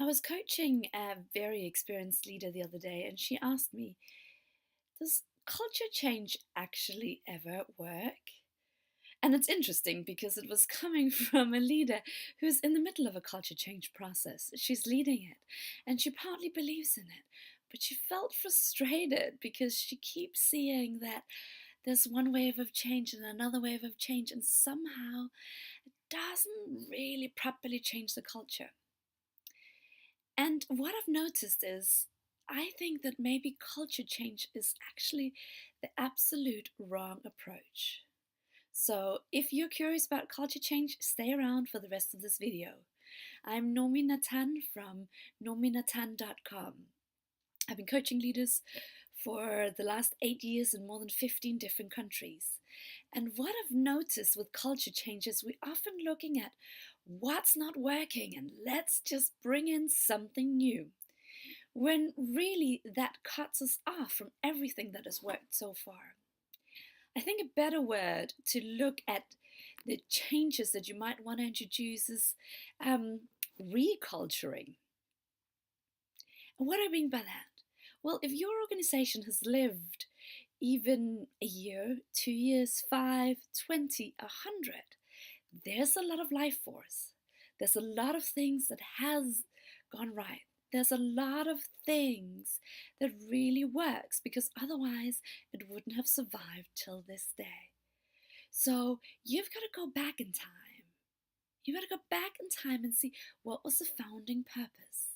I was coaching a very experienced leader the other day, and she asked me, does culture change actually ever work? And it's interesting because it was coming from a leader who's in the middle of a culture change process. She's leading it, and she partly believes in it, but she felt frustrated because she keeps seeing that there's one wave of change and another wave of change, and somehow it doesn't really properly change the culture. And what I've noticed is, I think that maybe culture change is actually the absolute wrong approach. So, if you're curious about culture change, stay around for the rest of this video. I'm Noomi Natan from noominatan.com. I've been coaching leaders for the last 8 years in more than 15 different countries. And what I've noticed with culture change is we're often looking at what's not working and let's just bring in something new. When really that cuts us off from everything that has worked so far. I think a better word to look at the changes that you might want to introduce is reculturing. And what do I mean by that? Well, if your organization has lived even a year, 2 years, 5, 20, 100, there's a lot of life force. There's a lot of things that has gone right. There's a lot of things that really works because otherwise it wouldn't have survived till this day. So you've got to go back in time. You've got to go back in time and see what was the founding purpose.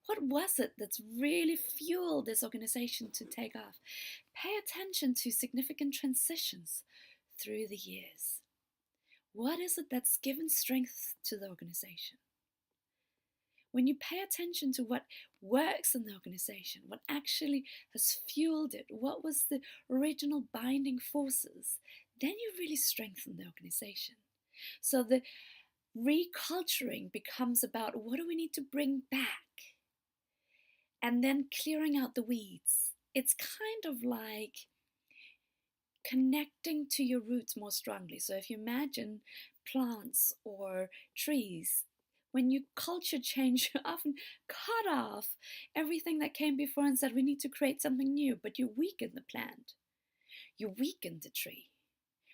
What was it that's really fueled this organization to take off? Pay attention to significant transitions through the years. What is it that's given strength to the organization? When you pay attention to what works in the organization, what actually has fueled it, what was the original binding forces, then you really strengthen the organization. So the reculturing becomes about what do we need to bring back? And then clearing out the weeds. It's kind of like connecting to your roots more strongly. So if you imagine plants or trees, when you culture change, you often cut off everything that came before and said we need to create something new, but you weaken the plant, you weaken the tree.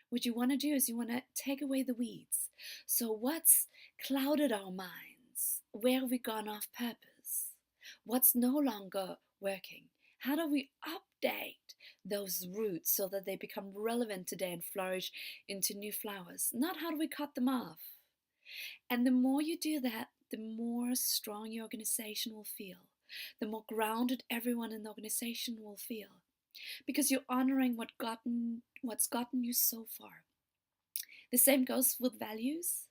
What you want to do is you want to take away the weeds. So what's clouded our minds? Where have we gone off purpose? What's no longer working? How do we update those roots so that they become relevant today and flourish into new flowers? Not how do we cut them off? And the more you do that, the more strong your organization will feel. The more grounded everyone in the organization will feel. Because you're honoring what's gotten you so far. The same goes with values.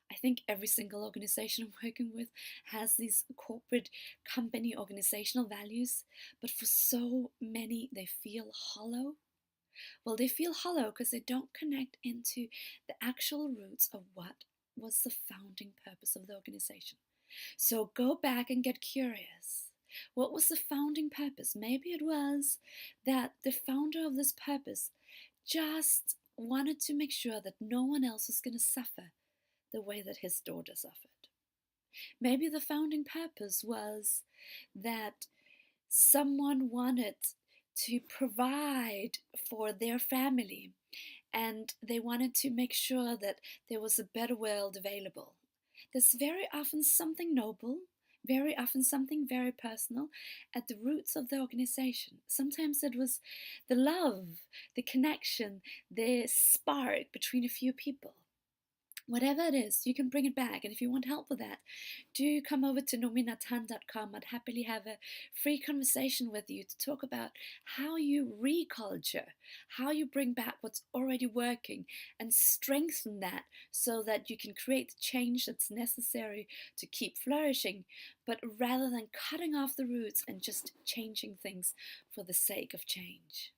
I think every single organization I'm working with has these corporate company organizational values, but for so many, they feel hollow. Well, they feel hollow because they don't connect into the actual roots of what was the founding purpose of the organization. So go back and get curious. What was the founding purpose? Maybe it was that the founder of this purpose just wanted to make sure that no one else was going to suffer the way that his daughter suffered. Maybe the founding purpose was that someone wanted to provide for their family and they wanted to make sure that there was a better world available. There's very often something noble, very often something very personal at the roots of the organization. Sometimes it was the love, the connection, the spark between a few people. Whatever it is, you can bring it back. And if you want help with that, do come over to noominatan.com. I'd happily have a free conversation with you to talk about how you reculture, how you bring back what's already working and strengthen that so that you can create the change that's necessary to keep flourishing, but rather than cutting off the roots and just changing things for the sake of change.